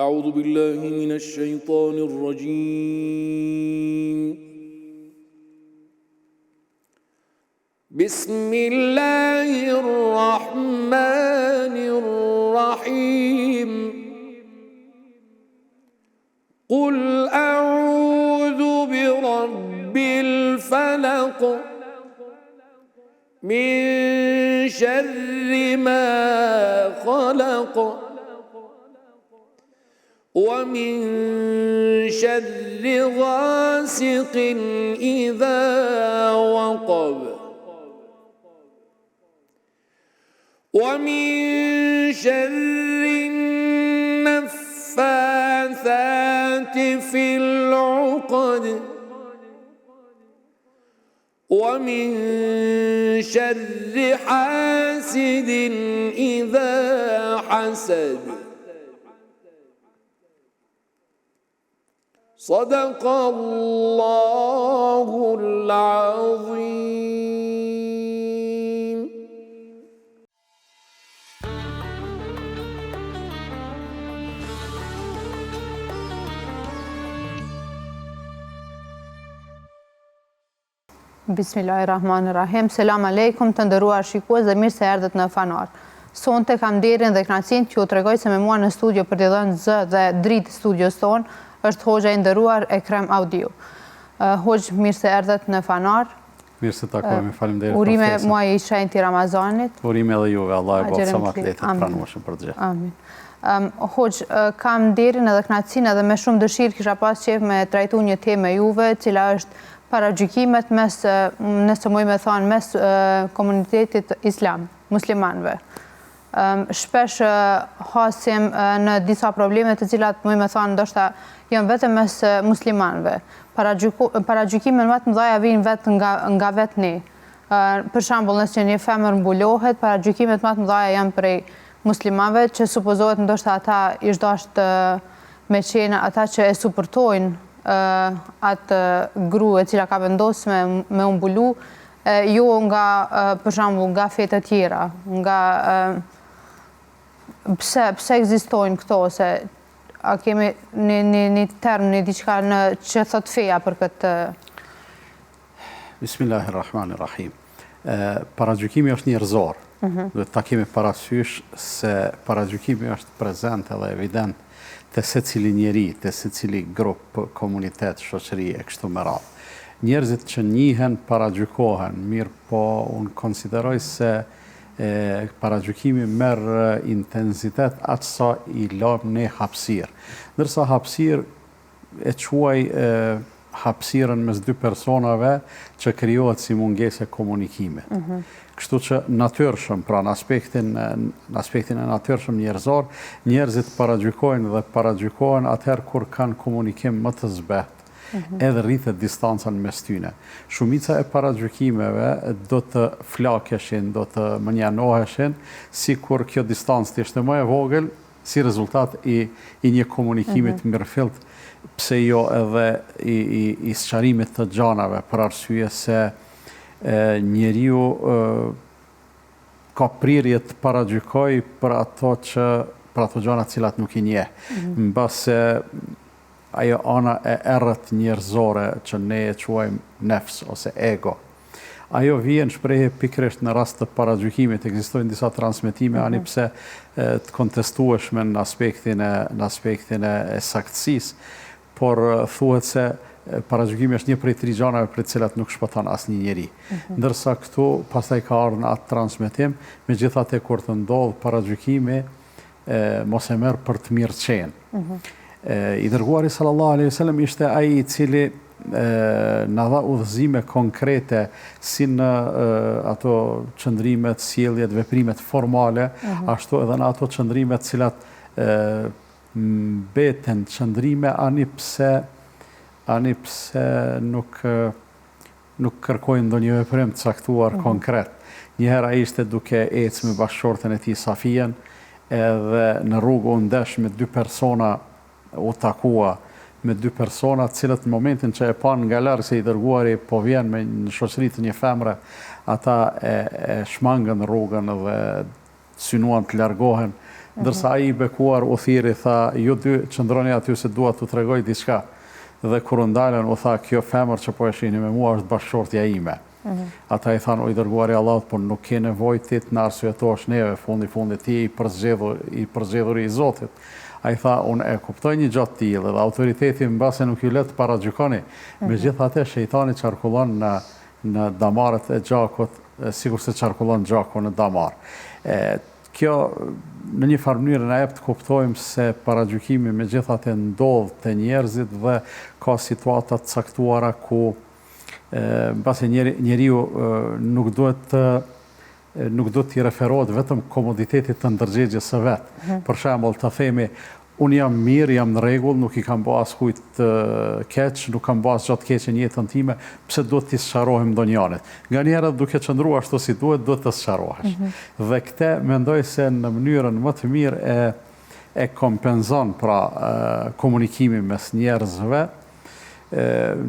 أعوذ بالله من الشيطان الرجيم بسم الله الرحمن الرحيم قل أعوذ برب الفلق من شر ما خلق ومن شر غاسق إذا وقب ومن شر النفاثات في العقد ومن شر حاسد إذا حسد صدق الله العظيم. Bismillahirrahmanirrahim. Selam aleikum të nderuar shikues dhe mirë se erdhët në Fanar. Sonte kam nderin dhe kënaqësinë që ju tregoj se me mua në studio për t'i dhënë zë dhe dritë studios tonë është hoxha i nderuar Ekrem Audiu. Hoxh, mirë se erdhët në Fanar. Mirë se takojmë, faleminderit. Urime muaj i shenjtë i Ramazanit. Urime edhe juve, Allah e bëftë sa më të lehtë pranueshëm për të gjithë. Amin. Hoxh, kam nderin edhe kënaqësinë edhe me shumë dëshirë kisha pas qejf me trajtu një temë me juve, cila është paragjykimet mes, nëse muj me thonë, mes komunitetit islam, muslimanëve. Shpesh hasim në disa probleme të cilat muj me thonë ndoshta janë vetëm mes muslimanëve. Paragjykimet më të mëdha vijnë vetë nga vetë ne. Për shembull, nëse një femër mbulohet, paragjykimet më të mëdha janë prej muslimanëve që supozohet ndoshta ata ish dashtë me qenë ata që e supportojnë atë gru e cila ka vendosur me u mbulu, jo nga për shembull nga fe të tjera, nga pse ekzistojnë këto, se a kemi një term, një diçka që thot feja për këtë? Bismillahirrahmanirrahim. Paragjykimi është njerëzor. Duhet ta kemi parasysh se paragjykimi është prezent edhe evident të secili njeri, të secili grup, komunitet, shoqëri e kështu me radhë. Njerëzit që njihen paragjykohen, mirë po unë konsideroj se paragjykimi merr intensitet atë sa i lëm ne hapësirë. Ndërsa hapësirë e quaj hapësirën mes dy personave që krijohet si mungesë e komunikimit. Kështu që natyrshëm, pra në aspektin e natyrshëm njerëzor, njerëzit paragjykojnë dhe paragjykohen atëherë kur kanë komunikim më të zbehtë, edhe rritet distanca mes tyre. Shumica e paragjykimeve do të flakeshin, do të mënjanoheshin, sikur kjo distancë të ishte më e vogël si rezultat i një komunikimit mirëfillt, pse jo edhe i sqarimit të gjanave, për arsye se njeriu ka prirje të paragjykoj për ato gjana cilat nuk i njeh. Mbase ajo ana e errët njerëzore që ne e quajmë nefs ose ego. Ajo vjen shprehje pikërisht në rast të paragjykimit, ekzistojnë disa transmetime ani pse të kontestueshme në aspektin e saktësisë, por thuhet se paragjykimi është një prej 3 gjanave për të cilat nuk shpëton asnjë njeri. Ndërsa këtu pastaj ka ardhur atë transmetim, megjithatë kur të ndodh paragjykimi, mos e merr për të mirë qenë. I dërguari sallallahu alaihi wasallam ishte ai i cili na dha udhëzime konkrete si në ato qëndrimet, sjelljet, veprimet formale, ashtu edhe në ato qëndrimet cilat mbeten qëndrime ani pse nuk kërkojnë ndonjë veprim të caktuar konkret. Njëherë ai ishte duke ecë me bashkëshorten e tij Safijen, edhe në rrugë u ndesh me 2 persona, u takua me 2 persona, të cilët në momentin që e pan nga larg se i dërguari po vjen me në shoqëri të një femre, ata e shmangën rrugën dhe synuan të largohen Ndërsa ai I bekuar u thiri, tha, ju dy qëndroni aty se dua t'u tregoj diçka. Dhe kur u ndalën u tha, kjo femër që po e shihni me mua është bashkëshortja ime. Ata I thanë, o I dërguari Allahut, por nuk ke nevojë ti të na arsyetosh neve, fundi ti I përzgjedhur I Zotit. Ai tha, unë e kuptoj një gjatë tillë dhe autoriteti mbase nuk ju le të paragjykoni. Megjithatë shejtani çarkullon në damarët e gjakut, sikur se çarkullon gjaku në damar. Kjo në një farë mënyrë na jep të kuptojmë se paragjykimi megjithatë ndodh te njerëzit dhe ka situata të caktuara ku mbase njeriu nuk duhet t'i referohet vetëm komoditetit të ndërgjegjes së vet. Për shembull, të themi, unë jam mirë, jam në rregull, nuk I kam bë askujt keq, nuk kam bë asgjë të keqe në jetën time, pse duhet t'i sqarohem ndonjëanit. Nganjëherë duke qëndruar ashtu si duhet të sqarohesh. Dhe këtë mendoj se në mënyrën më të mirë e kompenzon pra komunikimin mes njerëzve.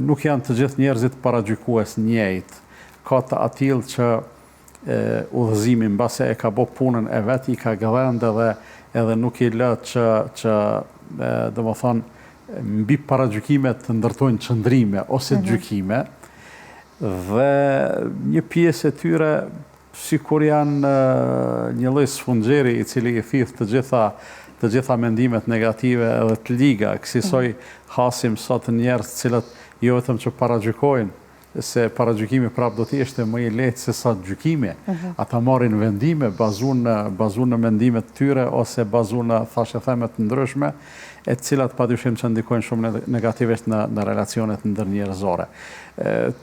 Nuk janë të gjithë njerëzit paragjykues njëjtë. Ka të atill që udhëzimi mbase e ka bë punën e vet, I ka gëdhënë edhe nuk I lë që domethënë mbi paragjykimet të ndërtojnë qëndrime ose gjykime, dhe një pjesë e tyre sikur janë një lloj sfunxheri I cili I thith të gjitha mendimet negative edhe të liga. Kësaj hasim sot njerëz të cilët jo vetëm që paragjykojnë, se paragjykimi prap do të ishte më I lehtë se sa gjykimi. Ata marrin vendime bazuar në mendimet të tyre ose bazuar në thashëtheme të ndryshme, e të cilat padyshim që ndikojnë shumë negativisht në relacionet ndërnjerëzore.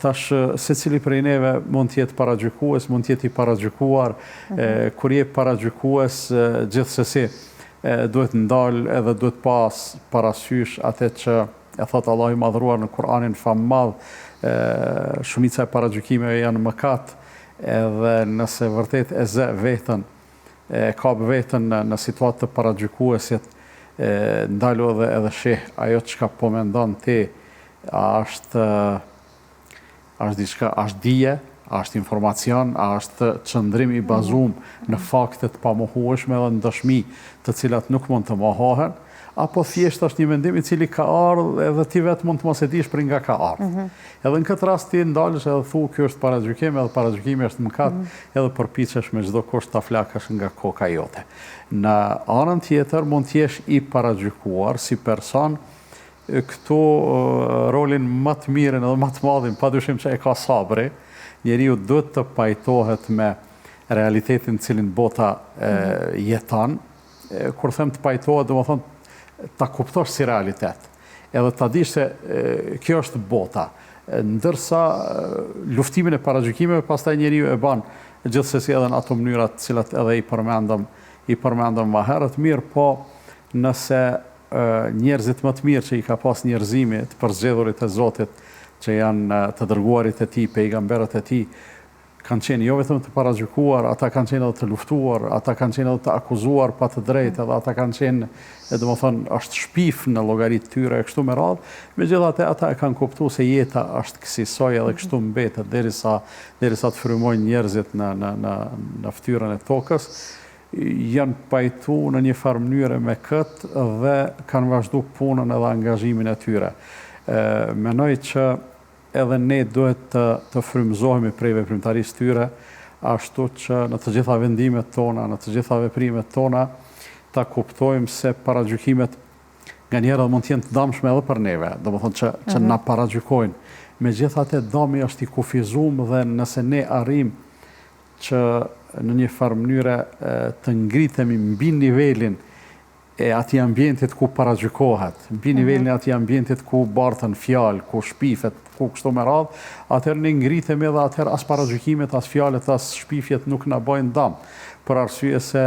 Tash secili prej neve mund të jetë paragjykues, mund të jetë I paragjykuar, kur je paragjykues gjithsesi duhet ndal edhe duhet pas parasysh atë që e thot Allahu I madhruar në Kur'anin famadh, shumica e paragjykimeve janë mëkat, edhe nëse vërtet e zë veten, e kap veten në situatë të paragjykuesit, ndalo edhe sheh ajo çka po mendon ti, a është diçka, a është dije, a është informacion, a është qëndrim I bazuar në fakte të pamohueshme dhe në dëshmi të cilat nuk mund të mohohen, apo thjesht është një mendim I cili ka ardhur edhe ti vetë mund të mos e dish për nga ka ardhur. Edhe në këtë rast ti ndalesh edhe thu kjo është paragjykim, edhe paragjykimi është mëkat, edhe përpiqesh me çdo kusht ta flakësh nga koka jote. Në anën tjetër mund të jesh I paragjykuar si person, këtu rolin më të mirën edhe më të madhin padyshim që e ka sabri. Njeriu duhet të pajtohet me realitetin cilin bota jeton. Kur them të pajtohet, domethënë ta kuptosh si realitet, edhe ta dish se kjo është bota, ndërsa luftimin e paragjykimeve pastaj njeriu e bën gjithsesi edhe në ato mënyrat të cilat edhe I përmendëm më herët. Mirë, po nëse njerëzit më të mirë që I ka pas njerëzimi të përzgjedhurit e Zotit, që janë të dërguarit e Tij, pejgamberët e Tij, kanë qenë jo vetëm të paragjykuar, ata kanë qenë edhe të luftuar, ata kanë qenë edhe të akuzuar pa të drejtë, edhe ata kanë qenë, domethënë, është shpif në llogaritë tyre e kështu me radhë. Megjithatë ata e kanë kuptuar se jeta është kësaj edhe kështu mbetet derisa të frymojnë njerëzit në fytyrën e tokës. Janë pajtu në një farë mënyre me këtë dhe kanë vazhduar punën edhe angazhimin e tyre. Mendoj që edhe ne duhet të frymëzohemi prej veprimtarisë tyre, ashtu që në të gjitha vendimet tona, në të gjitha veprimet tona, ta kuptojmë se paragjykimet nganjëherë mund të jenë të dëmshme edhe për neve, domethënë që na paragjykojnë. Megjithatë dëmi është I kufizuar dhe nëse ne arrim që në një farë mënyre të ngritemi mbi nivelin e atij ambientit ku paragjykohet, mbi nivelin e atij ambientit ku bartën fjalë, ku shpifet, ku kështu me radhë, atëherë ne ngritemi dhe atëherë as paragjykimet, as fjalët, as shpifjet nuk na bëjnë dëm, për arsye se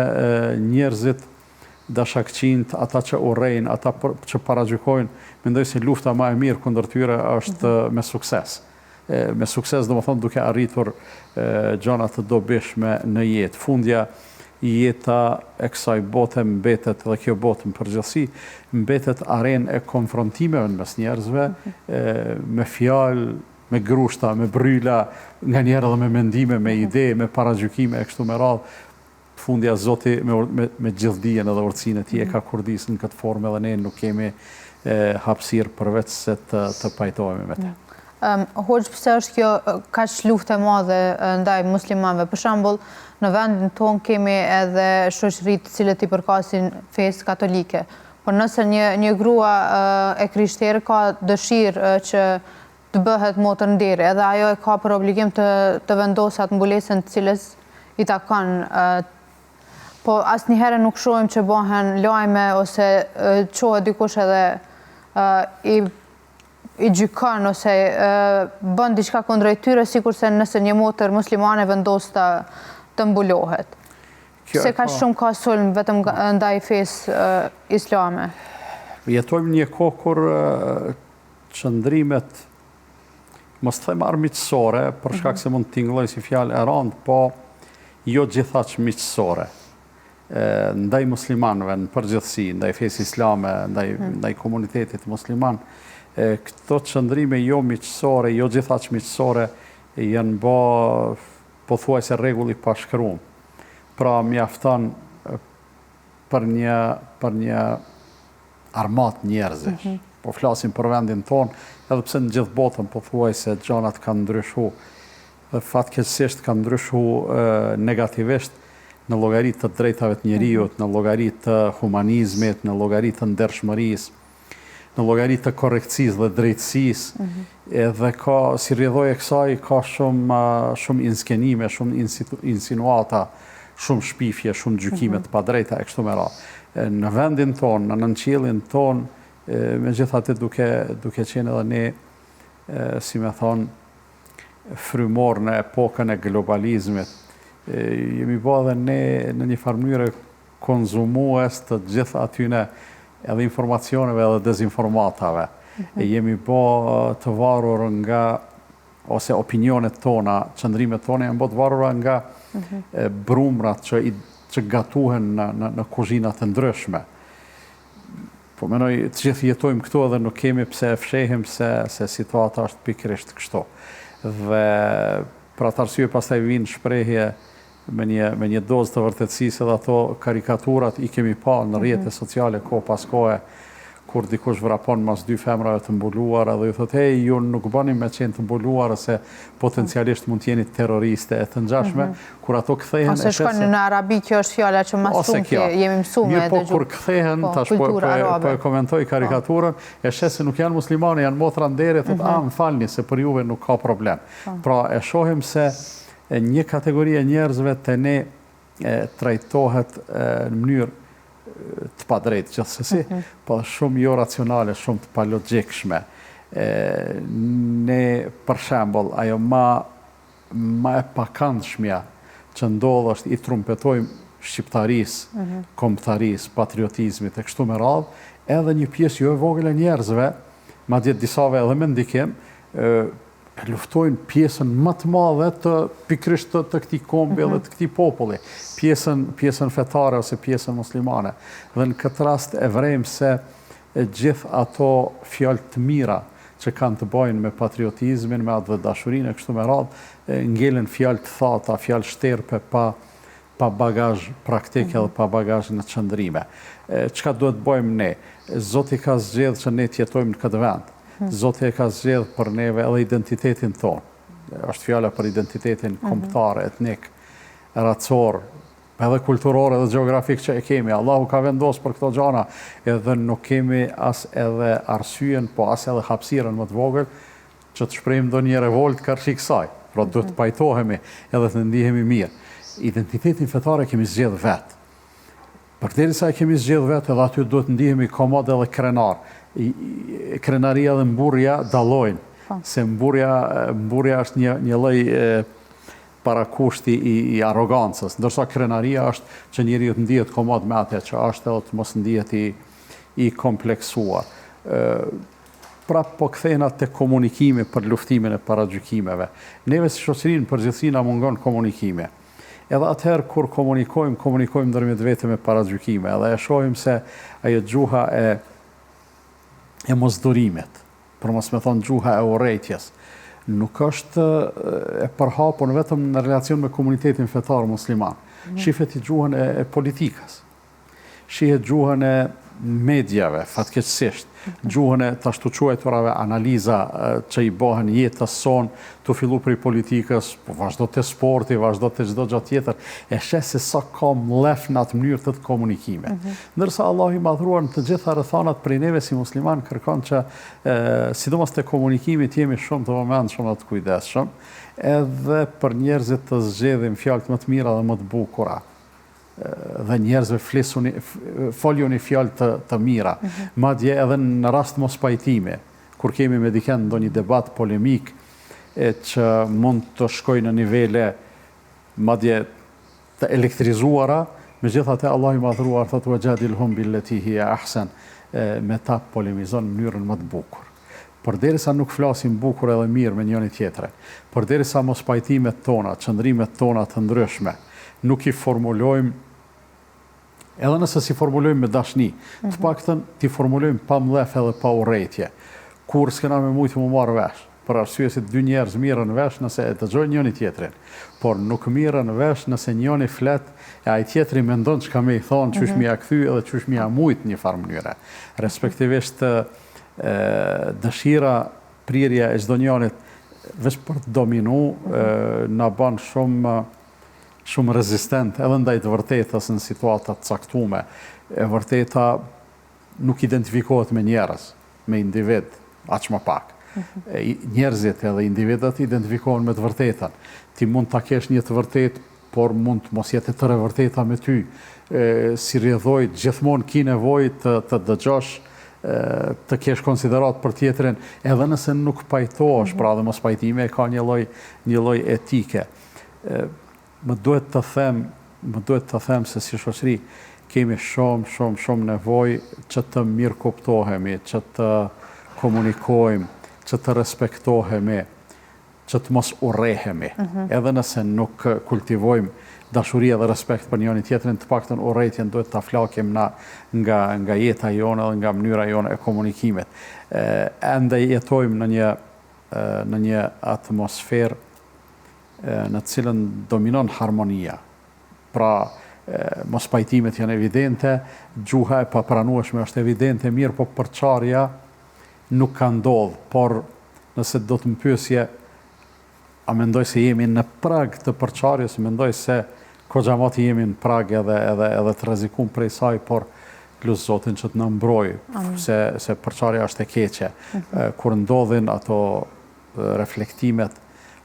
njerëzit dashakçinjt, ata që urrejnë, ata që paragjykojnë, mendoj se lufta më e mirë kundër tyre është me sukses. Me sukses domethënë duke arritur gjëra të dobishme në jetë. Fundja jeta e kësaj bote mbetet, dhe kjo botë në përgjithësi, mbetet arenë e konfrontimeve mes njerëzve, me fjalë, me grushta, me bryla, nganjëherë edhe me mendime, me ide, me paragjykime e kështu me radhë. fundja Zoti me gjithdijen edhe urtësinë e tij e ka kurdisën në këtë formë edhe ne nuk kemi hapësirë përveç se të pajtohemi me të. Hoxh, pse është kjo kaq luftë e madhe ndaj muslimanëve? Për shembull, në vendin tonë kemi edhe shoqëri të cilët i përkasin fesë katolike. Por nëse një grua e krishterë ka dëshirë që të bëhet motër ndere, edhe ajo e ka për obligim të vendosat mbulesën të cilës i takon, po asnjëherë nuk shohim që bëhen lajme ose çohet dikush edhe i gjykon ose bën diçka kundrejt tyre, sikurse nëse një motër muslimane vendos të mbulohet. Se ka shumë ka sulm vetëm ndaj fesë islame. Jetojmë një kohë kur qëndrimet, mos them armiqësore, për shkak se mund të tingëlloj si fjalë e rëndë, po jo gjithaq miqësore. Ndaj muslimanëve në përgjithësi, ndaj fesë islame, ndaj komunitetit musliman, këto qëndrime jo miqësore, jo gjithaq miqësore, janë bë pothuajse rregull i pashkruar. Pra mjafton për një armat njerëzish. Po flasim për vendin tonë, edhe pse në gjithë botën pothuajse gjanat kanë ndryshuar. Dhe fatkeqësisht kanë ndryshuar negativisht në llogaritë të drejtave të njerëzit, në llogaritë të humanizmit, në llogaritë të ndershmërisë, në llogaritë të korrekcisë dhe drejtësisë. Edhe ka si rrjedhojë e kësaj ka shumë inskenime, shumë insinuata, shumë shpifje, shumë gjykime të padrejta e kështu me radhë. Në vendin tonë, në nënqiellin tonë, megjithatë duke qenë edhe ne, si me thonë, frymor në epokën e globalizmit, jemi bë edhe ne në një farë mënyrë konzumues të gjithë atyne edhe informacioneve edhe dezinformatave. Jemi bë të varur nga, ose opinionet tona, qëndrimet tona janë bë të varura nga brumrat që gatuhen në kuzhinat të ndryshme. Po menoj të gjithë jetojmë këtu edhe nuk kemi pse e fshehim se situata është pikërisht kështu. Dhe për atë arsye pastaj vinë shprehje me një dozë të vërtetësisë edhe ato karikaturat i kemi pa në rrjetet sociale kohë pas kohe, kur dikush vrapon mas dy femrave të mbuluara dhe ju thotë, hej, ju nuk bëni me qenë të mbuluara se potencialisht mund t'jeni terroriste e të ngjashme, kur ato kthehen... Ose shkon në arabi, kjo është fjala që mas shumë jemi mësuar me dëgju. Po kur kthehen, tash po e komentoj karikaturën, e shes se nuk janë muslimane, janë motra ndere, thotë, më falni, se për juve nuk ka problem. Pra e shohim se një kategori e njerëzve të ne trajtohet në mënyrë të padrejtë gjithsesi, po shumë jo racionale, shumë të palogjikshme. Ne, për shembull, ajo ma e pakëndshmja që ndodh është i trumpetojmë shqiptarisë, kombëtarisë, patriotizmit e kështu me radhë, edhe një pjesë jo e vogël e njerëzve, madje disave edhe me ndikim, luftojnë pjesën më të madhe të pikërisht të këtij kombi dhe të këtij populli, pjesën fetare ose pjesën muslimane. Dhe në këtë rast e vrejmë se gjithë ato fjalë të mira që kanë të bëjnë me patriotizmin, me atë dhe dashurinë e kështu me radhë, ngelen fjalë të thata, fjalë shterpe pa bagazh praktik edhe pa bagazh në qëndrime. Çka duhet bëjmë ne? Zoti ka zgjedhur që ne të jetojmë në këtë vend. Zoti e ka zgjedhur për neve edhe identitetin tonë. Është fjala për identitetin kombëtar, etnik, racor, edhe kulturor edhe geografik që e kemi. Allahu ka vendosur për këto gjëra, edhe nuk kemi as edhe arsyen, po as edhe hapësirën më të vogël që të shprehim ndonjë revolt karshi kësaj. Pra duhet të pajtohemi edhe të ndihemi mirë. Identitetin fetar e kemi zgjedhur vetë. Përderisa e kemi zgjedhur vetë, edhe aty duhet të ndihemi komod edhe krenar. Krenaria dhe mburja dallojnë, se mburja është një lloj parakushti i arrogancës, ndërsa krenaria është që njeriu të ndihet komod me atë që është edhe të mos ndihet i kompleksuar. Prap po kthehen te komunikimi për luftimin e paragjykimeve. Neve si shoqërinë përgjithësi na mungon komunikimi. Edhe atëherë kur komunikojmë ndërmjet vete me paragjykime, edhe e shohim se ajo gjuha e mosdurimit, për mos me thonë gjuha e urrejtjes, nuk është e përhapur vetëm në relacion me komunitetin fetar musliman. Shifet i gjuhën e politikës, shihet gjuhën e medjave, fatkeqësisht, gjuhën e të ashtu quajturave analiza që i bëhen jetës son, të fillu për i politikës, vazhdo të sporti, vazhdo të çdo gjë tjetër, e sheh se sa ka mlef në atë mënyrë të komunikime. Ndërsa Allahu i madhruar në të gjitha rrethanat prej neve si musliman kërkon që sidomos te komunikimi të jemi shumë të vëmendshëm dhe të kujdesshëm, edhe për njerëzit të zgjedhin fjalët më të mira dhe më të bukura. Dhe njerëzve foljoni fjalë të mira. Madje edhe në rast mos pajtime, kur kemi me dikën ndonjë debat polemik që mund të shkojë në nivele madje të elektrizuara, megjithatë Allahu i madhruar thotë wajadilhum billati hiya ahsan, me ta polemizon në mënyrën më të bukur. Përderisa nuk flasim bukur edhe mirë me njëri tjetrin, përderisa mos pajtimet tona, çndrimet tona të ndryshme, nuk i formulojmë, edhe nëse si formulojmë me dashni, të paktën t'i formulojmë pa mlef edhe pa urrëtie, kur s'kena me mujtë më marrë vesh, për arsye se dy njerëz mirën vesh nëse e dëgjojnë njëri tjetrin, por nuk mirën vesh nëse njëri flet e ai tjetri mendon çka më i thon, çysh më ia kthy edhe çysh më ia mujt në një farë mënyre. Respektivisht dëshira, prirja e çdo njerit vetëm për të dominu na bën shumë rezistent edhe ndaj të vërtetës në situata të caktuara. E vërteta nuk identifikohet me njerëz, me individ, aq më pak. Njerëzit edhe individat identifikohen me të vërtetën. Ti mund ta kesh një të vërtetë, por mund të mos jetë tërë e vërteta me ty. Si rrjedhoj, gjithmonë ki nevojë të dëgjosh, të kesh konsiderat për tjetrin, edhe nëse nuk pajtohesh, pra dhe mos pajtime ka një lloj etike. Më duhet të them se si shoqëri kemi shumë nevojë që të mirë kuptohemi, që të komunikojmë, që të respektohemi, që të mos urrehemi. Edhe nëse nuk kultivojmë dashuri dhe respekt për njëri tjetrin, të paktën urrëtitjen duhet ta flakim nga jeta jone dhe nga mënyra jone e komunikimit. Ende jetojmë në një atmosferë në cilën dominon harmonia. Pra, mos pajtimet janë evidente, gjuha e papranueshme është evidente, mirë, po përçarja nuk ka ndodhur, por nëse do të më pyesje, a mendoj se jemi në prag të përçarjes, mendoj se koxhamati jemi në prag edhe të rrezikum prej saj, por lut Zotin që të na mbrojë, se përçarja është e keqe. Kur ndodhin ato reflektimet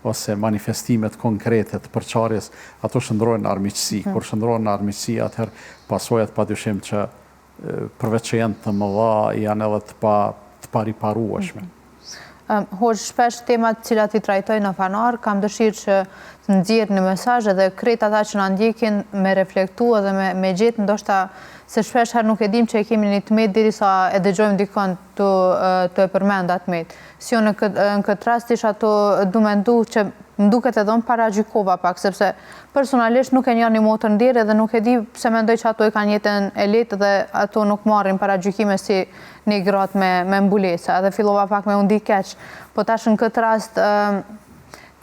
ose manifestimet konkrete të përçarjes, ato shndrohen në armiqësi. Kur shndrohen në armiqësi, atëherë pasojat padyshim që përveç që janë të mëdha, janë edhe të pariparueshme. Hoxh, shpesh temat cilat i trajtoj në fanar, kam dëshirë që të nxjerr një mesazh edhe krejt ata që na ndjekin me reflektu edhe me gjetë, ndoshta se shpesh herë nuk e dim që e kemi një tmet derisa e dëgjojmë dikon të e përmend atë tmet. Si jo në këtë rast isha du mendu që më duket edhe unë paragjykova pak, sepse personalisht nuk e njoh një motër ndjerë dhe nuk e di pse mendoj që ato e kanë jetën e lehtë dhe ato nuk marrin paragjykime si një gratë me mbulesa, edhe fillova pak me u ndi keq. Po tash në këtë rast,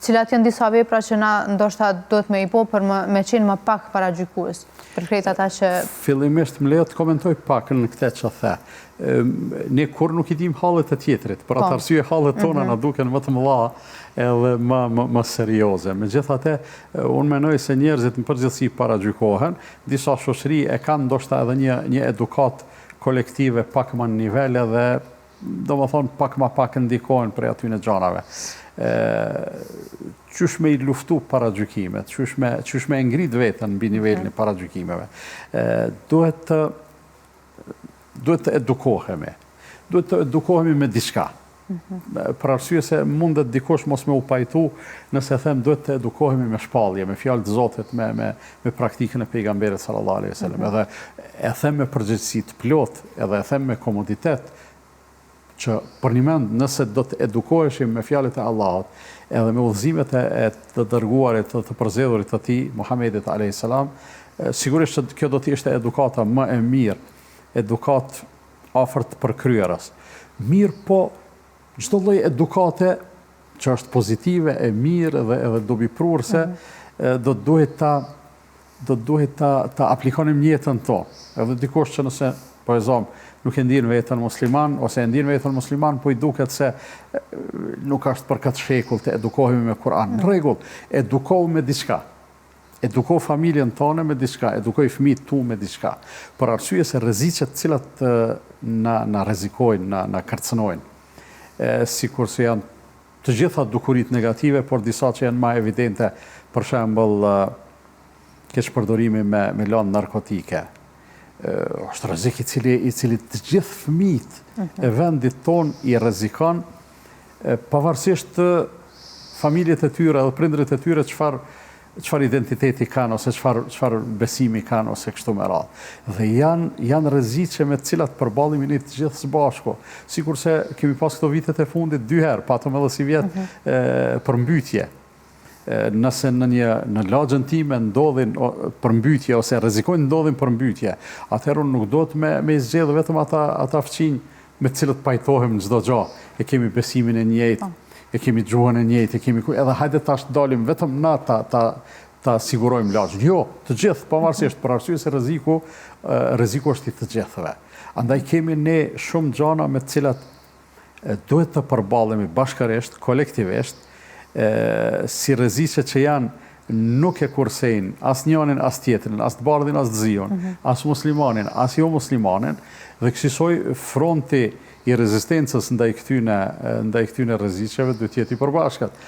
cilat janë disa vepra që na ndoshta duhet me i bo për me qenë më pak paragjykues, për krejt ata që... Fillimisht më lejo të komentoj pak në këtë që the. Ne kur nuk i dim hallet e tjetrit, për atë arsye hallet tona na duken më të mëdha edhe më serioze. Megjithatë, unë mendoj se njerëzit në përgjithësi paragjykohen, disa shoqëri e kanë ndoshta edhe një edukat kolektive pak më në nivel edhe domethënë pak më pak ndikohen prej atyre gjanave. Qysh me i luftu paragjykimet, qysh me ngrit veten mbi nivelin e paragjykimeve. Duhet të edukohemi. Duhet të edukohemi me diçka. Për arsye se mundet dikush mos me u pajtu nëse them duhet të edukohemi me shpallje, me fjalë të Zotit, me praktikën e pejgamberit sallallahu alaihi wasallam. Edhe e them me përgjegjësi të plot, edhe e them me komoditet, që për një mend nëse do të edukoheshim me fjalët e Allahut, edhe me udhëzimet e të dërguarit të përzgjedhurit të tij, Muhamedit alayhis salam, sigurisht që kjo do të ishte edukata më e mirë, edukat afër të përkryerës. Mirë, po çdo lloj edukate që është pozitive, e mirë dhe edhe dobiprurse, do të duhet ta aplikonim jetën tonë. Edhe dikush që nëse, po e zomë, nuk e ndinë vetën musliman, ose e ndinë vetën musliman, po i duket se nuk është për këtë shekull të edukohemi me Kur'an. Në rregull, edukohu me diçka. Edukohu familjen tonë me diçka, edukohu fëmijët tu me diçka. Për arsye se rreziqet cilat na rrezikojnë, na kërcënojnë. Sikur se janë të gjitha dukurit negative, por disa që janë më evidente, për shembull keqpërdorimi me lëndë narkotike. Është rrezik i cili të gjithë fëmijët e vendit ton i rrezikon, pavarësisht të familjet e tyre dhe prindrit e tyre çfarë identiteti kanë, ose çfarë besimi kanë, ose kështu me radhë. Dhe janë rreziqe me të cilat përballemi ne të gjithë së bashku. Sikurse kemi pas këto vitet e fundit 2 herë, patëm edhe si vjet përmbytje. Nëse në lagjën time ndodhin përmbytje ose rrezikojnë ndodhin përmbytje, atëherë nuk do të me zgjedhë vetëm ata fëmijë me të cilët pajtohem çdo gjë. E kemi besimin e njëjtë, e kemi gjuhën e njëjtë, edhe hajde tash dalim vetëm na ta sigurojmë lagjën. Jo, të gjithë, pavarësisht për arsye se rreziku është i të gjithëve. Andaj kemi ne shumë gjëra me të cilat duhet të përballemi bashkërisht, kolektivisht, si rreziqe që janë nuk e kursejnë as njënin, as tjetrin, as të bardhin, as të zion, as muslimanin, as jo muslimanin, dhe kësaj fronti i rezistencës ndaj këtyne rreziqeve duhet të jetë i përbashkët.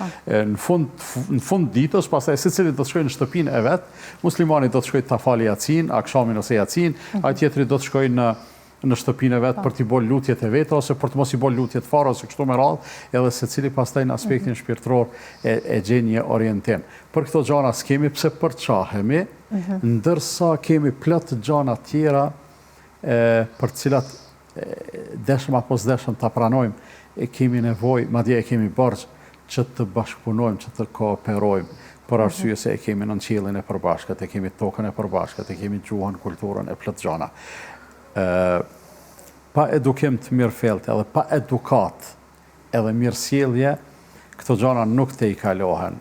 Në fund ditës, pastaj secili do të shkojë në shtëpinë e vet, muslimani do të shkojë ta falë yacin, akshamin ose yacin, ai tjetri do të shkojë në shtëpinë e vet për t'i bërë lutjet e veta, ose për të mos i bërë lutjet fare, ose kështu me radhë, edhe secili pastaj në aspektin shpirtëror e gjen një orientim. Për këto gjëra s'kemi pse përçahemi, ndërsa kemi plot gjëra tjera për të cilat deshëm apo s'deshëm ta pranojmë, kemi nevojë, madje e kemi borxh që të bashkëpunojmë, që të kooperojmë, për arsye se e kemi nën qiellin e përbashkët, e kemi tokën e përbashkët, e kemi gjuhën, kulturën e plot gjëra. Pa edukim të mirëfillt, edhe pa edukat, edhe mirësjellje, këto gjëra nuk të i kalohen.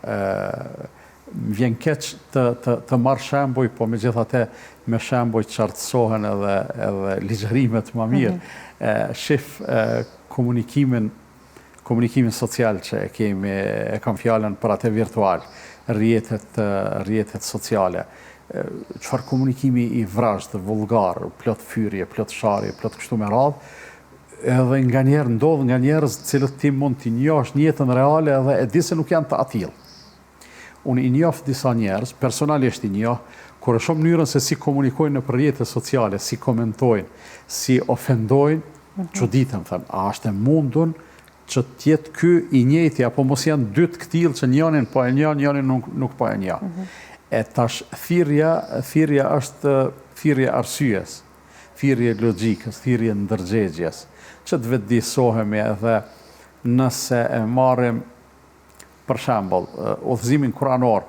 Vjen keq të marr shembuj, po megjithatë me shembuj qartësohen edhe ligjërimet më mirë. Shif komunikimin social që e kam fjalën për atë virtual, rrjetet sociale. Çfarë komunikimi i vrazhd, vulgar, plot fyrje, plot sharje, plot kështu me radhë, edhe nganjëherë ndodh nga njerëz të cilët ti mund t'i njohësh në jetën reale edhe e di se nuk janë të atill. Unë i njoh disa njerëz, personalisht i njoh, kur e shoh mënyrën se si komunikojnë në rrjete sociale, si komentojnë, si ofendojnë, çuditem them, a është e mundur që të jetë ky i njëjti apo mos janë dy të këtill që njërin po e njeh, njërin nuk po e njeh. E tash thirrja është thirrje arsyes, thirrje logjikës, thirrje ndërgjegjes, që të vetëdijsohemi edhe nëse e marrim për shembull udhëzimin kuranor,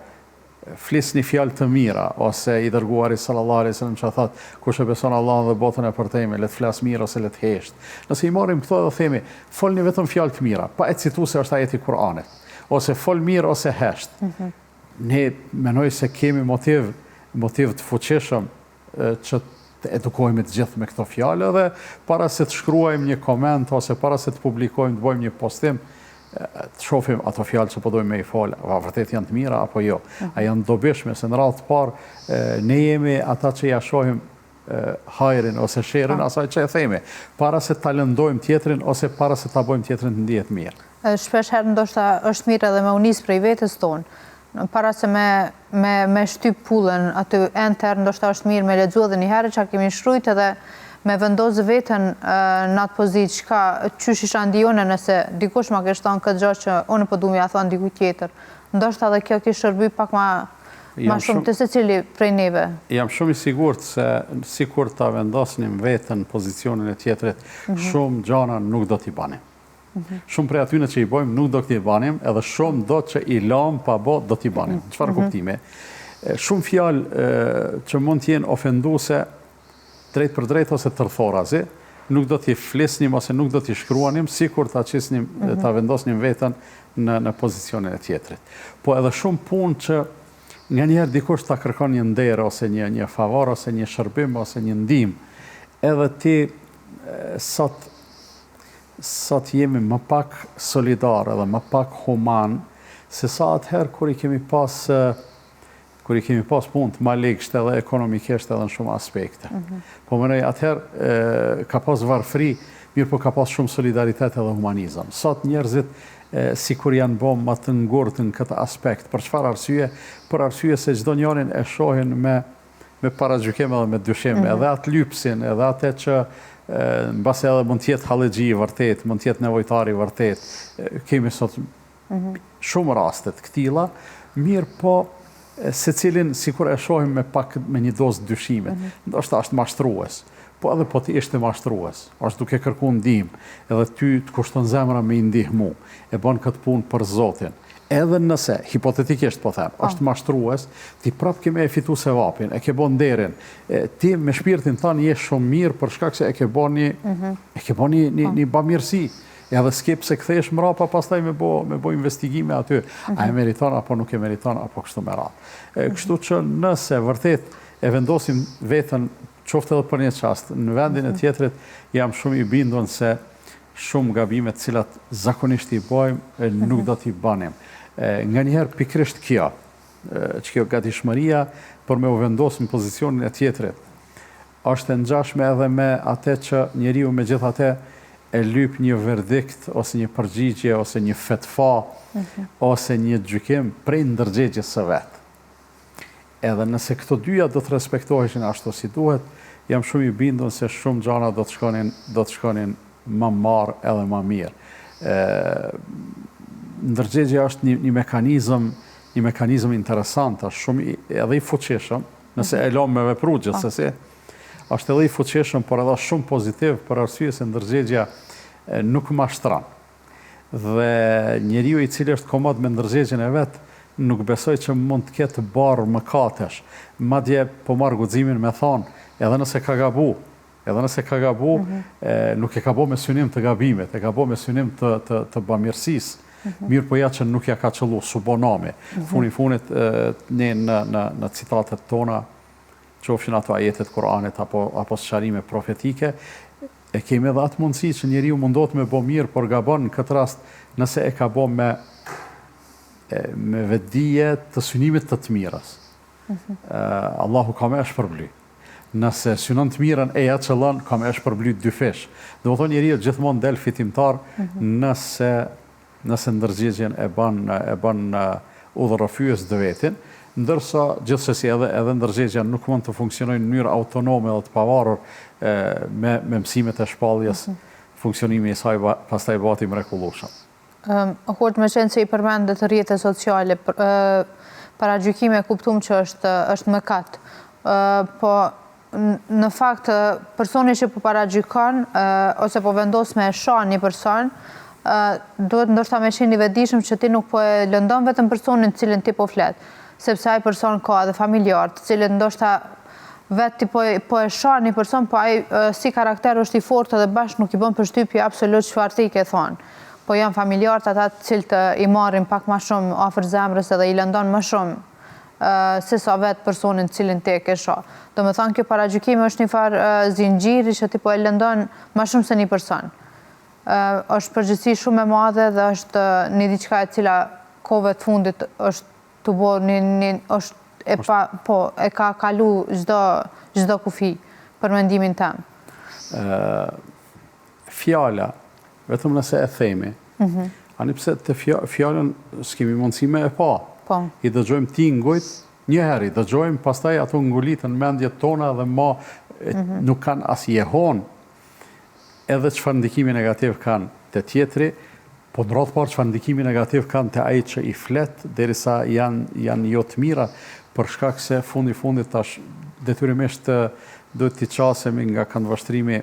flisni fjalë të mira, ose i dërguari sallallahu alaihi wasallam që thotë kush e beson Allahun dhe botën e përtejme, le të flas mirë ose le të hesht. Nëse i marrim këto dhe themi, folni vetëm fjalë të mira, pa e cituar se është ajeti i Kuranit, ose fol mirë ose hesht. Ne mendoj se kemi motiv të fuqishëm që të edukojmë të gjithë me këto fjalë, dhe para se të shkruajmë një koment ose para se të publikojmë, të bëjmë një postim, të shohim ato fjalë që po dojmë me i folë, a vërtet janë të mira apo jo, a janë dobishme, se në radhë të parë ne jemi ata që ja shohim hajrin ose sherrin asaj që e themi, para se ta lëndojmë tjetrin ose para se ta bëjmë tjetrin të ndihet mirë. Shpesh herë ndoshta është mirë edhe me u nis prej vetes tonë. Para se me shtyp pullën aty enter, ndoshta është mirë me lexuar edhe një herë çka kemi shkruajt, edhe me vendosë veten në atë pozitë, qysh isha ndijone nëse dikush ma kesh thënë këtë gjë që unë po duam ja thon dikujt tjetër. Ndoshta edhe kjo kishte shërbyer pak ma shumë të secili prej neve. Jam shumë i sigurt se sikur ta vendosnim veten në pozicionin e tjetrit, shumë gjëra nuk do t'i banim. Shumë prej atyre që i bëjmë nuk do t'i banim, edhe shumë do që i lëm pa bë do t'i banim. Çfarë kuptimi? Shumë fjalë që mund të jenë ofenduese drejt për drejt ose tërthorazi, nuk do t'i flisnim ose nuk do t'i shkruanim, sikur ta qisnim, ta vendosnim veten në pozicionin e tjetrit. Po edhe shumë punë që nga njerë dikush ta kërkon një nder, ose një favor, ose një shërbim, ose një ndihmë, edhe ti sot jemi më pak solidar edhe më pak human, se sa atëherë kur i kemi pas punë të maligshtë edhe ekonomikisht edhe në shumë aspekte. Po mënej, atëherë ka pas varfëri, mirë po ka pas shumë solidaritet edhe humanizëm. Sot njerëzit si kur janë bo më të ngurtë në këtë aspekt. Për çfarë arsye? Për arsye se çdo njërin e shohin me paragjykim edhe me dyshim, edhe atë lypsin, edhe atë që mbase edhe mund tjetë hallegji i vërtet, mund tjetë nevojtari i vërtet. Kemi sot shumë rastet këtilla, mirë po se cilin sikur e shohim me një dozë dyshime. Ndoshta është mashtrues, po edhe po ti ishte mashtrues, është duke kërku ndihmë, edhe ty të kushton zemra me i ndihmu, e bën këtë punë për Zotin. Edhe nëse, hipotetikisht po them, është mashtrues, ti prap keme e fitu se vapin, e ke bo nderin, ti me shpirtin tanë je shumë mirë për shkak se e ke bo një bamirësi, edhe s'ke pse kthesh mrapa pastaj me bo investigime aty, a e meriton apo nuk e meriton apo kështu me radhë. Kështu që nëse vërtet e vendosim veten qoftë edhe për një çast, në vendin e tjetrit jam shumë i bindur se shumë gabimet cilat zakonisht i bëjmë nuk do t'i banim. Nga njëherë pikrisht kjo gatishmëria për me u vendosë në pozicionin e tjetrit, është e ngjashme edhe me atë që njeriu megjithatë e lyp një verdikt, ose një përgjigje, ose një fetva, ose një gjykim prej ndërgjegjës së vet. Edhe nëse këto dyja do të respektoheshin ashtu si duhet, jam shumë i bindur se shumë gjëra do të shkonin më marë edhe më mirë. Ndërgjegja është një mekanizëm interesant, është shumë edhe i fuqishëm, nëse e lëm me vepru gjithsesi, është edhe i fuqishëm, por edhe shumë pozitiv për arsye se ndërgjegja nuk mashtron. Dhe njeriu i cili është komod me ndërgjegjen e vet, nuk besoj që mund të ketë barë mëkatesh. Madje po marr guximin me thonë, edhe nëse ka gabu, nuk e ka bo me synim të gabimit, e ka bo me synim të bamirësisë. Mirë po ja që nuk ja ka qëllu, subonami. Funit ne në citatet tona, qofshin ato ajetet Kur'anit apo sqarime profetike, e kemi edhe atë mundësi që njeriu mundot me bo mirë, por gabon në këtë rast nëse e ka bo me vetdije të synimit të mirës. Allahu ka me shpërbly. Nëse synon të mirën e ja qëllon, ka me shpërbly dy fish. Dhe më thonë njeriu gjithmonë del fitimtar nëse ndërgjegjen e bën udhërrëfyes dë vetin, ndërsa gjithsesi edhe ndërgjegja nuk mund të funksionojë në mënyrë autonome dhe të pavarur me mësimet e shpalljes, funksionimi i saj pastaj bëhet i mrekullueshëm. Hoqë me qenë se i përmendet rrjetet sociale, paragjykimi e kuptuam që është mëkat. Po në fakt personi që po paragjykon ose po vendos me shoh një person, duhet ndoshta me qenë i vetëdijshëm që ti nuk po e lëndon vetëm personin të cilin ti po flet, sepse ai person ka edhe familjar, të cilët ndoshta vetë ti po e shoh një person, po ai si karakter është i fortë dhe bashkë nuk i bën përshtypje absolut çfarë ti ke thonë. Po janë familjarët ata të cilët i marrin pak më shumë afër zemrës edhe i lëndon më shumë se sa vetë personin cilin ti e ke shoh. Do me thonë, kjo paragjykimi është një farë zinxhiri që ti po e lëndon më shumë se një person. Është përgjithësi shumë e madhe dhe është një diçka e cila kohëve të fundit është të bërë e ka kalu çdo kufi për mendimin tim. Fjala, vetëm nëse e themi, ani pse të fjallën s'kemi mundësi me e pa. I dëgjojmë tingujt, njëherë i dëgjojmë, pastaj ato ngulitën mendjet tona dhe nuk kanë as jehon edhe çfarë ndikimi negativ kanë të tjetri, po në radhë parë çfarë ndikimi negativ kanë të ai që i flet, derisa janë jo të mira, për shkak se fundit tash detyrimisht duhet t'i qasemi nga këndvështrimi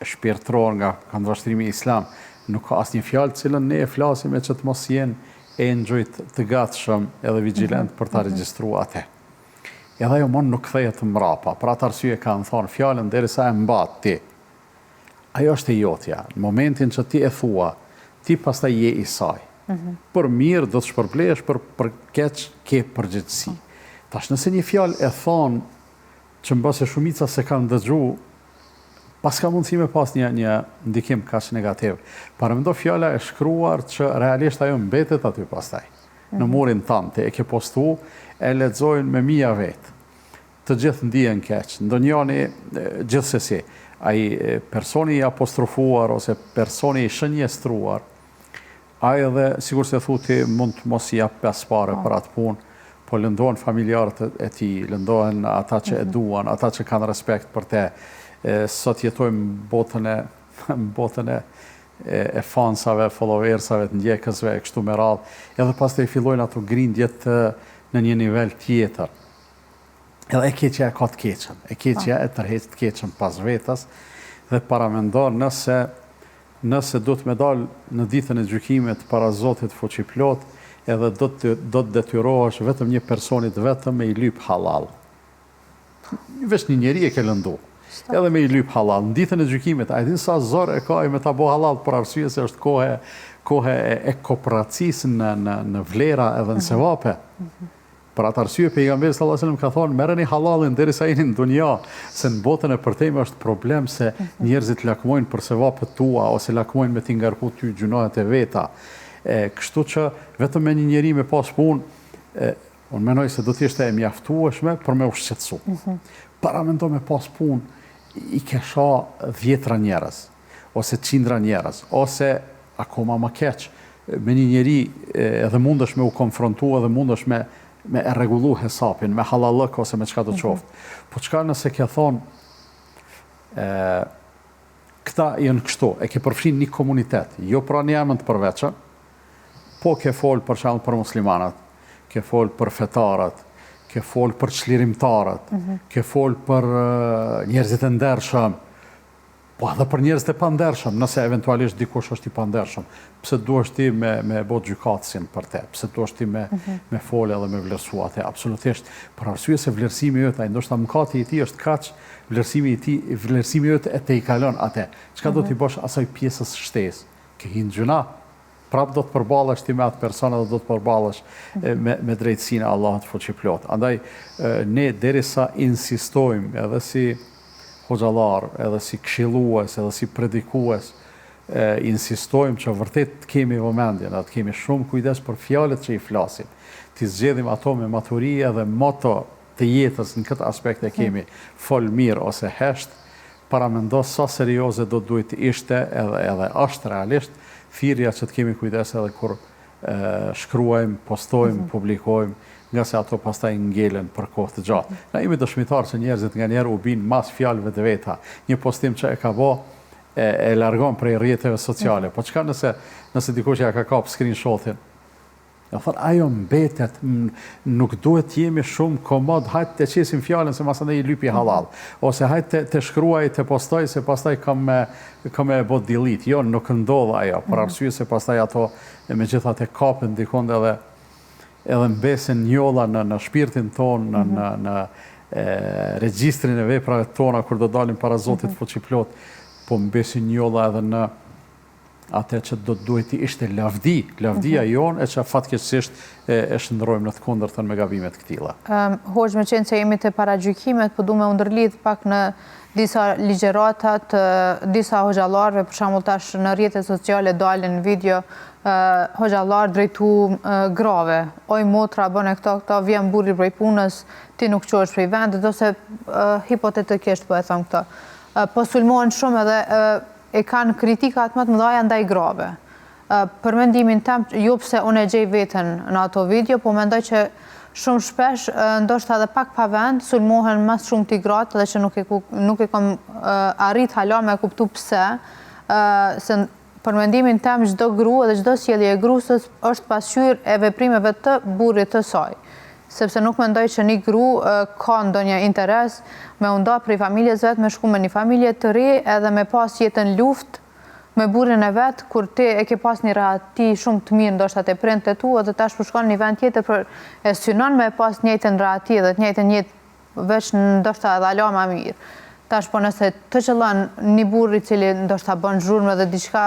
shpirtëror, nga këndvështrimi islam. Nuk ka asnjë fjalë cilën ne e flasim e që të mos jenë e ngjojt të gatshëm edhe vigjilent për ta regjistruar atë. Edhe ajo nuk kthehet mbrapa. Për atë arsye kanë thonë fjalën derisa e mbat ti. ajo është e jotja. Në momentin që ti e thua, ti pastaj je i saj. Për mirë do të shpërblesh, për keq ke përgjegjësi. Tash nëse një fjalë e thon që mbase shumica se kanë dëgju, pas ka mundësi me pas një ndikim kaq negativ. Paramendo fjala e shkruar që realisht ajo mbetet aty pastaj. Në murin tënd, e ke postu, e lexojnë me mija vetë. Të gjithë ndihen keq. Ndonjëri gjithsesi, ai personi i apostrofuar ose personi i shënjestruar, ai edhe sikur se thuti mund të mos i jap pas pare për atë punë, po lëndohen familjarët e tij, lëndohen ata që e duan, ata që kanë respekt për te. Sot jetojmë botën e fansave, followersave, të ndjekësve, e kështu me radhë, edhe pas të i fillojnë ato grindjet në një nivel tjetër. Edhe e keqja e ka të keqen, e keqja e tërheq të keqen pas vetës, dhe paramendon nëse do të me dalë në ditën e gjykimit para Zotit fuqiplot, edhe do të detyrohesh vetëm një personit vetëm me i lyp halal. Vesh një njeri e ke lëndu. Edhe me i lyp halal. Në ditën e gjykimit, a e din sa zor e ka i me ta bo halal për arsye se është kohë e kooperacisë në vlera edhe në sevape. Për atë arsye pejgamberi sallallahu alajhi wasallam ka thonë, merreni halalin derisa jeni në dunja, se në botën e përtejme është problem se njerëzit lakmojnë për sevapet tua ose lakmojnë me t'i ngarku ty gjunohet e veta. Kështu që vetëm me një njeri me pas punë, unë menoj se do t'ishte e mjaftueshme për me ushqetësu. Paramendo me pas punë, i kesha 10 njerëz, ose 100 njerëz, ose akoma më keq, me një njeri edhe mundesh me u konfrontu, edhe mundesh me e rregullu hesapin, me halallëk ose me çka do qoftë. Po çka nëse ke thonë, këta janë kështu, e ke përfshin një komunitet, jo pra një emën të përveçën, po ke folë për shembull për muslimanat, ke folë për fetarët, ke folë për çlirimtarët, ke folë për njerëzit e ndershëm, po edhe për njerëzit e pandershëm, nëse eventualisht dikush është i pandershëm, pse duhesh ti me bo gjykatësin për te, pse duhesh ti me folë edhe me vlerësua te, absolutisht, për arsye se vlerësimi jot, ai ndoshta mëkati i tij është kaq, vlerësimi jot e te i kalon atë. Çka do t'i bësh asaj pjesës shtesë? Ke hin gjuna, prap do të përballesh ti me atë person edhe do të përballesh me drejtësinë e Allahut fuqiplot. Andaj ne derisa insistojmë edhe si hoxhallar, edhe si këshillues, edhe si predikues, insistojmë që vërtet të kemi vëmendje, të kemi shumë kujdes për fjalët që i flasim, të zgjedhim ato me maturi edhe moto të jetës në këtë aspekt e kemi fol mirë ose hesht, paramendo sa serioze do duhet të ishte edhe është realisht thirrja që të kemi kujdes edhe kur shkruajmë, postojmë, publikojmë, nga se ato pastaj ngelen për kohë të gjatë. Na jemi dëshmitar që njerëzit nga njerë u binë mas fjalëve të veta. Një postim që e ka bo, e largon prej rrjeteve sociale. Po çka nëse dikush ja ka kap screenshotin? Ja thonë, ajo mbetet, nuk duhet jemi shumë komod, hajtë të qesim fjallën se masë i lypi halal, ose hajtë të shkruaj, të postoj, se pastaj kam me bot delete. Jo, nuk ndodha ajo, për arsye se pastaj ato me gjithat e kapën dikond edhe mbesin njolla në shpirtin tonë, në regjistrin e veprave tona, kur do dalim para Zotit fuqiplot, po mbesin njolla edhe në atë që do të duhet i ishte lavdia jonë, e që fatkeqësisht e shndrojmë në të kundërtën me gabimet këtilla. Hoxh, me qenë që jemi të paragjykimet, po du me ndërlidh pak në disa ligjeratat, disa hoxhallarëve, për shembull tash në rrjetet sociale dalin video hoxhallar drejtu grave. Oj motra bën këto, vjen burri prej punës, ti nuk qohesh prej vendit, ose hipotetikisht po e them këto. Po sulmohen shumë edhe e kanë kritikat më të mëdha ndaj grave. Për mendimin tem, jo pse unë e gjej veten në ato video, po mendoj që shumë shpesh, ndoshta edhe pak pa vend, sulmohen mas shumë t'i gratë dhe që nuk e kam arrit hala me kuptu pse, se për mendimin tem çdo grua dhe çdo sjellje e grusës është pasqyrë e veprimeve të burrit të saj. Sepse nuk mendoj që një gru ka ndonjë interes me nda prej familjes vetë, me shku me një familje të re edhe me pas jetën luft me burrin e vetë, kur ti e ke pas një rahati shumë të mirë, ndoshta te prindët e tu, edhe tash po shkon në një vend tjetër për e synon me pas njëjtën rahati dhe të njëjtën jetë veç ndoshta edhe ala më mirë. Tash po nëse të qëllon një burr i cili ndoshta bën zhurmë dhe diçka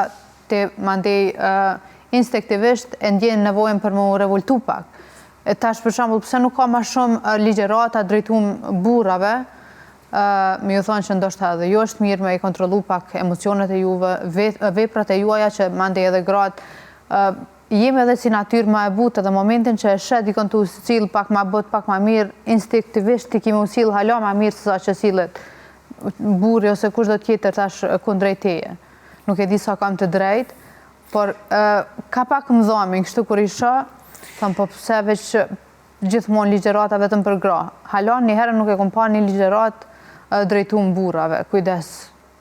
te mandej instinktivisht e ndjen nevojën për më u revoltu pak. E tash për shembull pse nuk ka më shumë ligjërata drejtuar burrave, më ju thonë që ndoshta edhe jo është mirë me i kontrollu pak emocionet e juve, veprat e juaja që mandej edhe gratë jemi edhe si natyrë ma e butë edhe momentin që e shet dikon të usilë pak ma bot, pak ma mirë, instinktivisht t'i kemi usilë hala ma mirë se sa që sillet burri ose kush do tjetër tash kundrejt teje. Nuk e di sa kam të drejt, por ka pak më dhamin, kështu kur isha, thëmë po pse veç gjithmonë ligjërata vetëm për gra. Hala një herë nuk e kom pa një ligjerat drejtuar burrave, kujdes,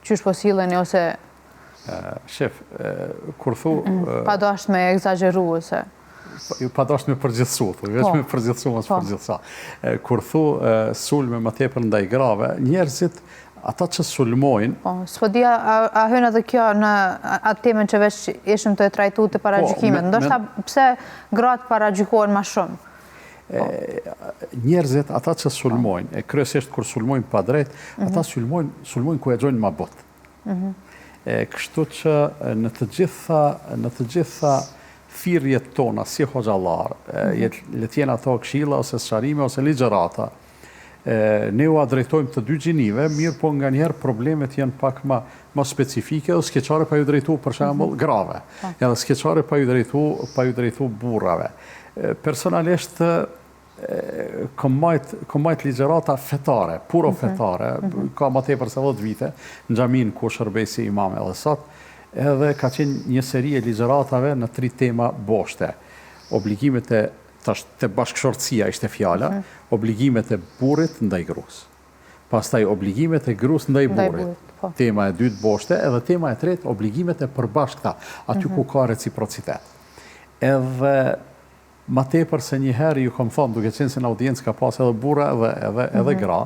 qysh po silleni ose Shef, kur thu... Pa do ashtë me egzageru ose... Pa do ashtë me përgjithsu, veç me përgjithsu, mos përgjithsa. Kur thu sulme më tepër ndaj grave, njerëzit, ata që sulmojnë... S'po dia, a hynë edhe kjo në atë temen që veç ishëm të trajtu të paragjykimet. Ndoshta pse gratë paragjykohen ma shumë? Njerëzit, ata që sulmojnë, e kryesisht kur sulmojnë pa drejt, ata sulmojnë ku e gjojnë ma botë. Kështu që në të gjitha thirrjet tona si hoxhallar, le të jenë ato këshilla ose sharime ose ligjërata, ne u drejtojmë të dy gjinive, mirë po nga njerë problemet janë pak ma specifike dhe skeqare pa ju drejtu për shembull grave, edhe skeqare pa ju drejtu burrave. Personalisht kom majt ligjërata fetare, puro fetare, ka ma tepër se 10 vite, në xhamin ku shërbej si imam edhe sot, edhe ka qenë një seri e ligjëratave në 3 tema boshte. Obligimet të bashkëshortësia ishte fjala, obligimet e burrit ndaj gruas. Pastaj obligimet e gruas ndaj burrit. Tema e dytë boshte, edhe tema e tretë obligimet e përbashkëta, aty ku ka reciprocitet. Edhe ma tepër se një herë ju kom thonë, duke qenë se në audiencë ka pas edhe burra edhe gra,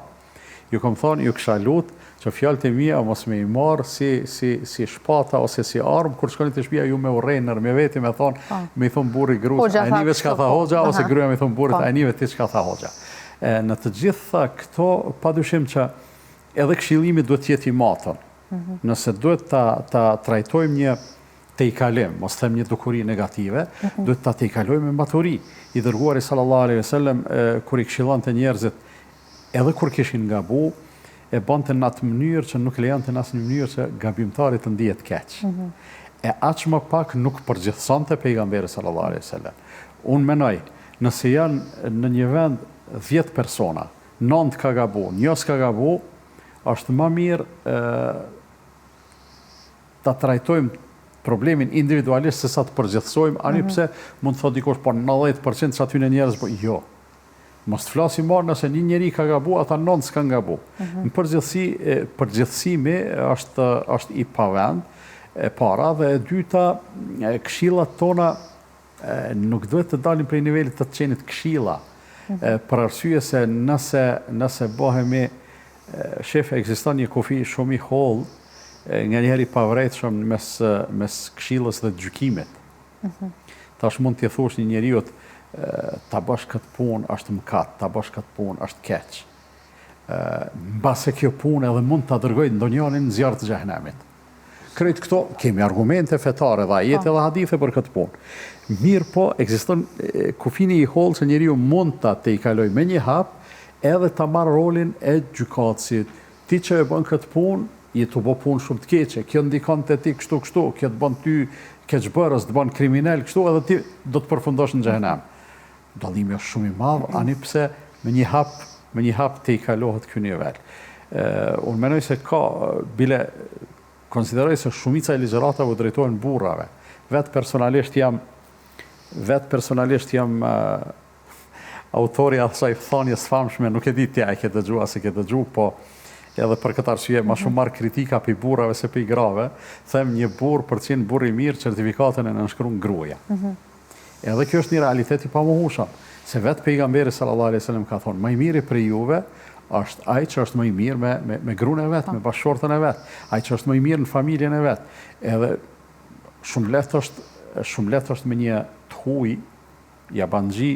ju kom thonë, ju kësha lutë që fjallët e mija mos me i marë si shpata ose si armë, kur shkoni të shpia ju me urejnër, me veti me thonë, me i thonë burri grus, a nive qka tha hoxha, ose gruja me i thonë burrit, a nive ti qka tha hoxha. Në të gjitha këto, pa dyshim që edhe këshillimi duhet jetë i matën. Nëse duhet ta trajtojmë një të i kalim, mos them një dukuri negative, duhet ta të i kalojmë me maturi. I dërguari sallallahu alaihi wasallam, kur i këshillonte njerëzit, edhe kur kishin gabu, e bante në atë mënyrë që nuk lejonte në asnjë mënyrë që gabimtarit të ndihet keq. E aq më pak nuk përgjithsonte pejgamberi sallallahu alaihi wasallam. Unë menoj, nëse janë në një vend 10 persona, 9 ka gabu, 1 s'ka gabu, është më mirë ta trajtojmë problemin individualisht se sa të përgjithsojmë, ani pse mund të thot dikush, po 90% që aty në njerëz, po jo. Mos të flasim marë nëse një njeri ka gabu, ata 9 s'kan gabu. Në përgjithsimi është i pavend, e para, dhe e dyta, këshillat tona nuk duhet të dalim prej nivelit të qenit këshilla, për arsye se nëse bëhemi, shef, ekziston një kufi shumë i hollë, nga njëri pavrejtshëm mes këshillës dhe gjykimit. Tash mund t'je thush një njeriut, ta bësh këtë punë është mëkat, ta bësh këtë punë është keq. Mbase kjo punë edhe mund t'a dërgoj ndonjërin në zjarr të xhehenemit. Krejt këto, kemi argumente fetare dhe ajete dhe hadithe për këtë punë. Mirë po, ekziston kufini i hollë që njeriu mund ta te i kaloj me një hap, edhe ta marrë rolin e gjykatësit. Ti që e bën këtë punë, je të bo punë shumë të keqe, kjo ndikon të ti kështu, kjo të bën ty keqbërës, të bën kriminal, kështu, edhe ti do të përfundosh në xhehenem. Dallimi është shumë i madh, ani pse me një hap të i kalohet ky nivel. Unë menoj se ka, bile konsideroj se shumica e ligjëratave u drejtohen burrave. Vetë personalisht jam autori asaj thonjes famshme, nuk e di ti a e ke dëgjuar se ke dëgjuar, po edhe për këtë arsye ma shumë marr kritika për burrave se për grave, them një burr për qenë burr i mirë, certifikatën e nënshkruan gruaja. Edhe kjo është një realitet i pamohshëm, se vetë pejgamberi sallallahu alaihi wasallam ka thonë, më i miri për juve është ai që është më i mirë me gruan e vet, me bashkëshortën e vet, ai që është më i mirë në familjen e vet. Edhe shumë lehtë është me një të huaj jabanxhi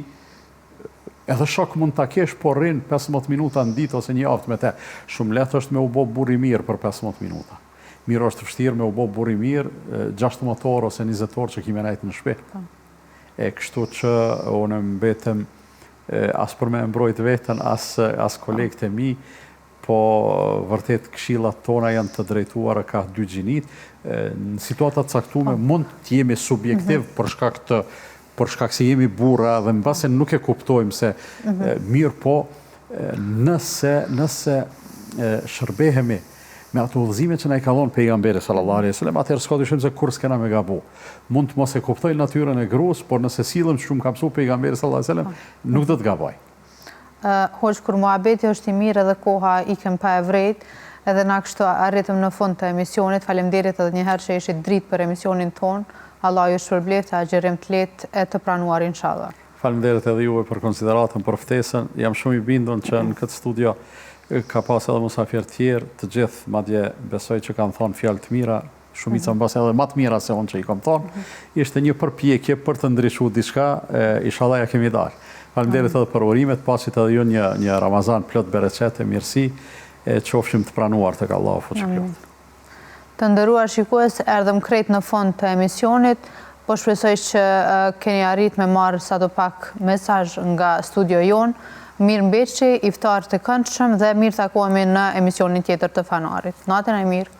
Edhe shok mund ta kesh, por rrin 15 minuta në ditë ose një javë me te. Shumë lehtë është me u bë burr i mirë për 15 minuta. Mirë është vështirë me u bë burr i mirë 16 orë ose 20 orë që kime nejtë në shtëpi. Kështu që unë mbetem as për me mbrojt veten, as kolegët e mi, po vërtet këshillat tona janë të drejtuara ka dy gjinit. Në situatat caktume mund të jemi subjektiv për shkak se jemi burra dhe mbase nuk e kuptojmë se mirë po nëse shërbehemi me ato udhëzime që na i ka dhënë pejgamberi sallallahu alaihi wasallam, atëherë s'ka dyshim se kur s'kena me gabu. Mund të mos e kuptoj natyrën e gruas, por nëse sillim shumë ka mësuar pejgamberi sallallahu alaihi wasallam, nuk do të gaboj. Hoq, kur muhabeti është i mirë edhe koha ikën pa e vrejt, edhe na kështu arritëm në fund të emisionit. Faleminderit edhe një herë që ishit dritë për emisionin ton. Allah ju shpërbleft, agjerim të lehtë e të pranuar inshallah. Faleminderit edhe juve për konsideratën, për ftesën. Jam shumë i bindur që në këtë studio ka pas edhe musafir tjerë, të gjithë, madje besoj që kanë thonë fjalë të mira, shumica mbas edhe më të mira se unë që i kam thonë. Ishte një përpjekje për të ndryshuar diçka, inshallah ja kemi dalë. Faleminderit edhe për urimet, pasit edhe ju një Ramazan plot bereqete, mirësi, qofshim të pranuar tek Allahu fuqishëm. Të nderuar shikues, erdhëm krejt në fund të emisionit, po shpresoj që keni arrit me marrë sadopak mesazh nga studio jon. Mirë mbetçi, iftar të këndshëm dhe mirë takohemi në emisionin tjetër të Fanarit. Natën e mirë.